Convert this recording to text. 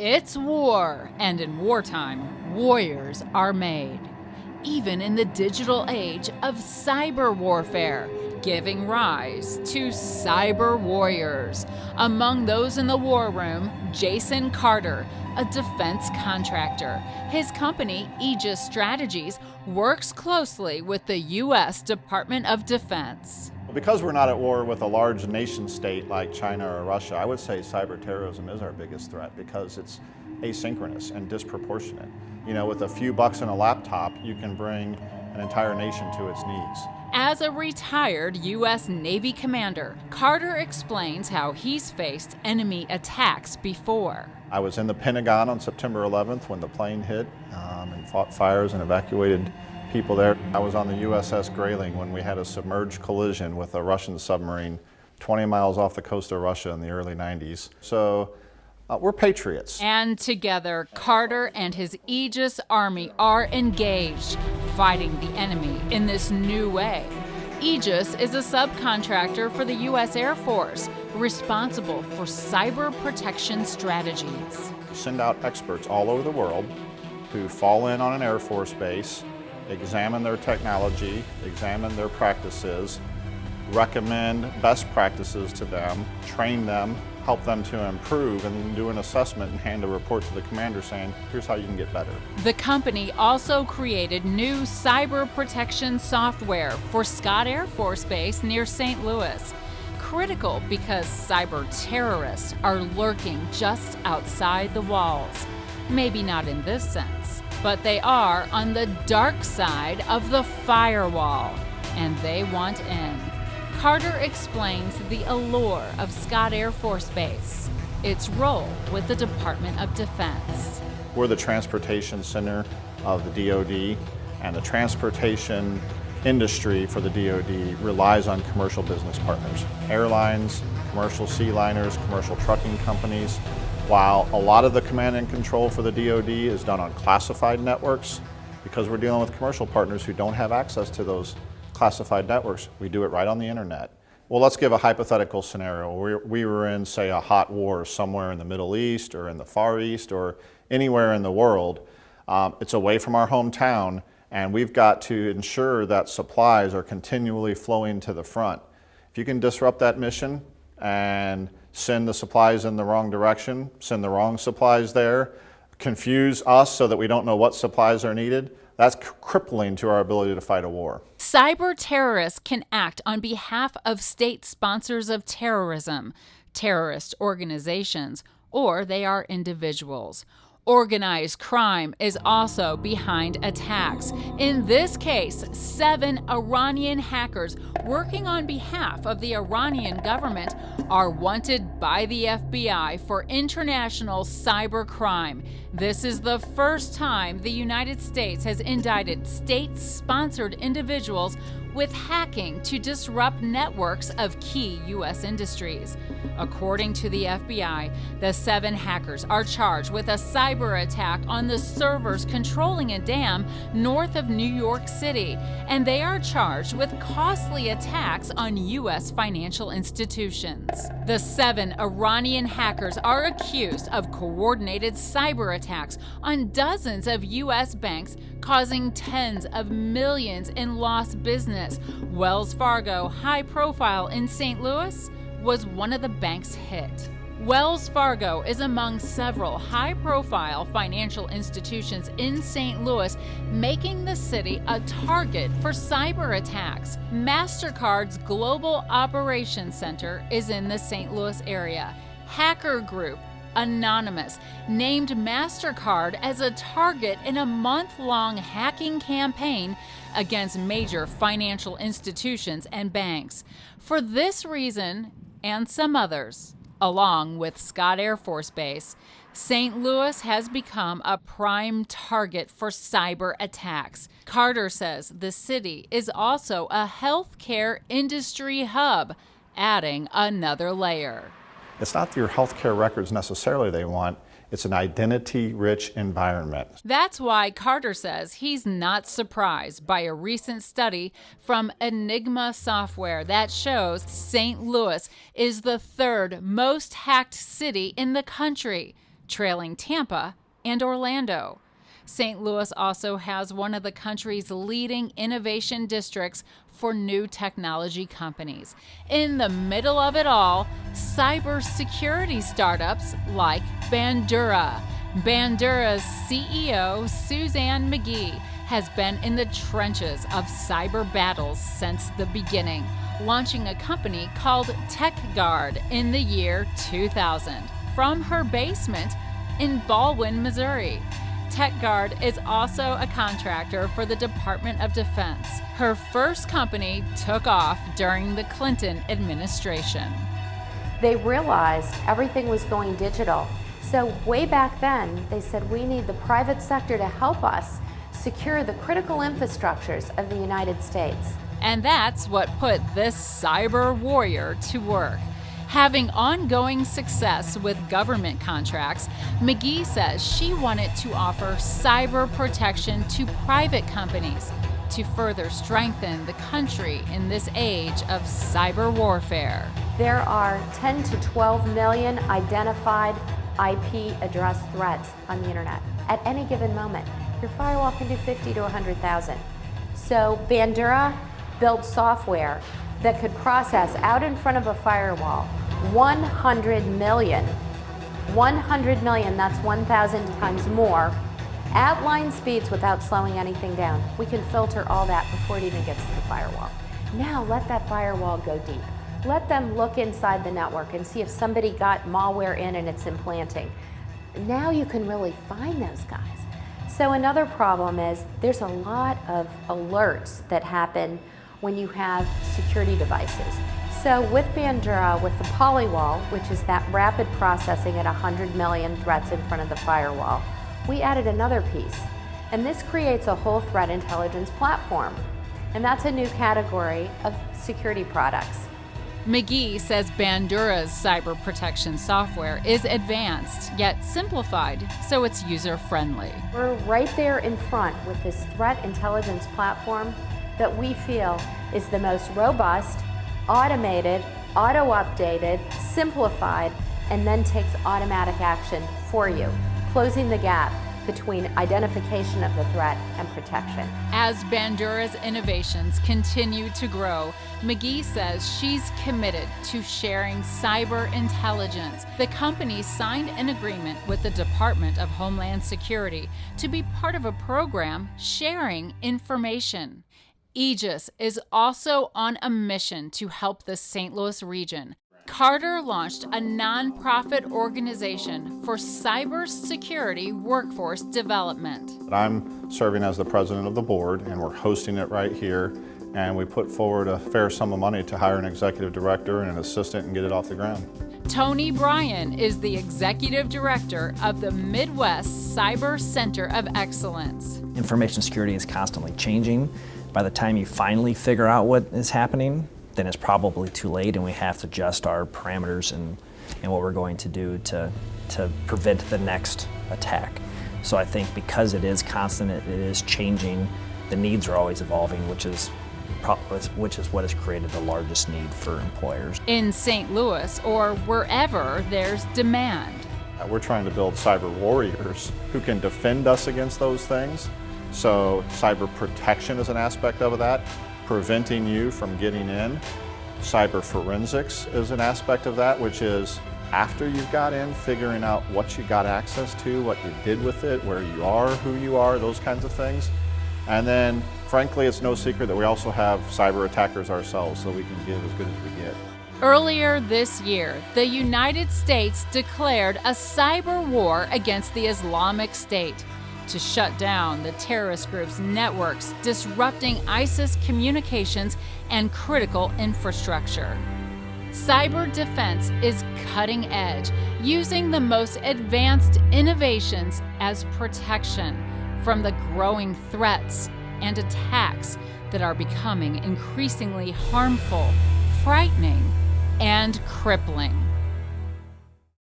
It's war, and in wartime, warriors are made. Even in the digital age of cyber warfare, giving rise to cyber warriors. Among those in the war room, Jason Carter, a defense contractor. His company, Aegis Strategies, works closely with the U.S. Department of Defense. Because we're not at war with a large nation state like China or Russia, I would say cyberterrorism is our biggest threat because it's asynchronous and disproportionate. You know, with a few bucks and a laptop, you can bring an entire nation to its knees. As a retired U.S. Navy commander, Carter explains how he's faced enemy attacks before. I was in the Pentagon on September 11th when the plane hit and fought fires and evacuated people there. I was on the USS Grayling when we had a submerged collision with a Russian submarine 20 miles off the coast of Russia in the early 90s. So we're patriots. And together, Carter and his Aegis Army are engaged, fighting the enemy in this new way. Aegis is a subcontractor for the U.S. Air Force, responsible for cyber protection strategies. We send out experts all over the world who fall in on an Air Force base, examine their technology, examine their practices, recommend best practices to them, train them, help them to improve, and then do an assessment and hand a report to the commander saying, here's how you can get better. The company also created new cyber protection software for Scott Air Force Base near St. Louis. Critical because cyber terrorists are lurking just outside the walls. Maybe not in this sense, but they are on the dark side of the firewall, and they want in. Carter explains the allure of Scott Air Force Base, its role with the Department of Defense. We're the transportation center of the DoD, and the transportation industry for the DoD relies on commercial business partners. Airlines, commercial sea liners, commercial trucking companies. While a lot of the command and control for the DoD is done on classified networks, because we're dealing with commercial partners who don't have access to those classified networks, we do it right on the internet. Well, let's give a hypothetical scenario. We were in, say, a hot war somewhere in the Middle East or in the Far East or anywhere in the world. It's away from our hometown, and we've got to ensure that supplies are continually flowing to the front. If you can disrupt that mission and send the supplies in the wrong direction, send the wrong supplies there, confuse us so that we don't know what supplies are needed, that's crippling to our ability to fight a war. Cyber terrorists can act on behalf of state sponsors of terrorism, terrorist organizations, or they are individuals. Organized crime is also behind attacks. In this case, 7 Iranian hackers working on behalf of the Iranian government are wanted by the FBI for international cyber crime. This is the first time the United States has indicted state-sponsored individuals with hacking to disrupt networks of key U.S. industries. According to the FBI, the 7 hackers are charged with a cyber attack on the servers controlling a dam north of New York City, and they are charged with costly attacks on U.S. financial institutions. The 7 Iranian hackers are accused of coordinated cyber attacks on dozens of U.S. banks, causing tens of millions in lost business. Wells Fargo, high profile in St. Louis, was one of the banks hit. Wells Fargo is among several high-profile financial institutions in St. Louis, making the city a target for cyber attacks. MasterCard's Global Operations Center is in the St. Louis area. Hacker group Anonymous named MasterCard as a target in a month-long hacking campaign against major financial institutions and banks. For this reason, and some others, along with Scott Air Force Base, St. Louis has become a prime target for cyber attacks. Carter says the city is also a healthcare industry hub, adding another layer. It's not your healthcare records necessarily they want, it's an identity-rich environment. That's why Carter says he's not surprised by a recent study from Enigma Software that shows St. Louis is the 3rd most hacked city in the country. trailing Tampa and Orlando. St. Louis also has one of the country's leading innovation districts for new technology companies. In the middle of it all, cybersecurity startups like Bandura. Bandura's CEO, Suzanne McGee, has been in the trenches of cyber battles since the beginning, launching a company called TechGuard in the year 2000 from her basement in Baldwin, Missouri. TechGuard is also a contractor for the Department of Defense. Her first company took off during the Clinton administration. They realized everything was going digital. So way back then, they said we need the private sector to help us secure the critical infrastructures of the United States. And that's what put this cyber warrior to work. Having ongoing success with government contracts, McGee says she wanted to offer cyber protection to private companies to further strengthen the country in this age of cyber warfare. There are 10 to 12 million identified IP address threats on the internet at any given moment. Your firewall can do 50 to 100,000. So Bandura built software that could process out in front of a firewall 100 million. 100 million, that's 1,000 times more, at line speeds without slowing anything down. We can filter all that before it even gets to the firewall. Now let that firewall go deep. Let them look inside the network and see if somebody got malware in and it's implanting. Now you can really find those guys. So another problem is there's a lot of alerts that happen when you have security devices. So with Bandura, with the polywall, which is that rapid processing at 100 million threats in front of the firewall, we added another piece. And this creates a whole threat intelligence platform. And that's a new category of security products. McGee says Bandura's cyber protection software is advanced, yet simplified, so it's user-friendly. We're right there in front with this threat intelligence platform that we feel is the most robust, automated, auto-updated, simplified, and then takes automatic action for you, closing the gap between identification of the threat and protection. As Bandura's innovations continue to grow, McGee says she's committed to sharing cyber intelligence. The company signed an agreement with the Department of Homeland Security to be part of a program sharing information. Aegis is also on a mission to help the St. Louis region. Carter launched a nonprofit organization for cybersecurity workforce development. I'm serving as the president of the board, and we're hosting it right here. And we put forward a fair sum of money to hire an executive director and an assistant and get it off the ground. Tony Bryan is the executive director of the Midwest Cyber Center of Excellence. Information security is constantly changing. By the time you finally figure out what is happening, then it's probably too late, and we have to adjust our parameters and what we're going to do to prevent the next attack. So I think because it is constant, it is changing, the needs are always evolving, which is what has created the largest need for employers. In St. Louis or wherever there's demand. We're trying to build cyber warriors who can defend us against those things. So cyber protection is an aspect of that, preventing you from getting in. Cyber forensics is an aspect of that, which is after you've got in, figuring out what you got access to, what you did with it, where you are, who you are, those kinds of things. And then, frankly, it's no secret that we also have cyber attackers ourselves, so we can give as good as we get. Earlier this year, the United States declared a cyber war against the Islamic State to shut down the terrorist group's networks, disrupting ISIS communications and critical infrastructure. Cyber defense is cutting edge, using the most advanced innovations as protection from the growing threats and attacks that are becoming increasingly harmful, frightening, and crippling.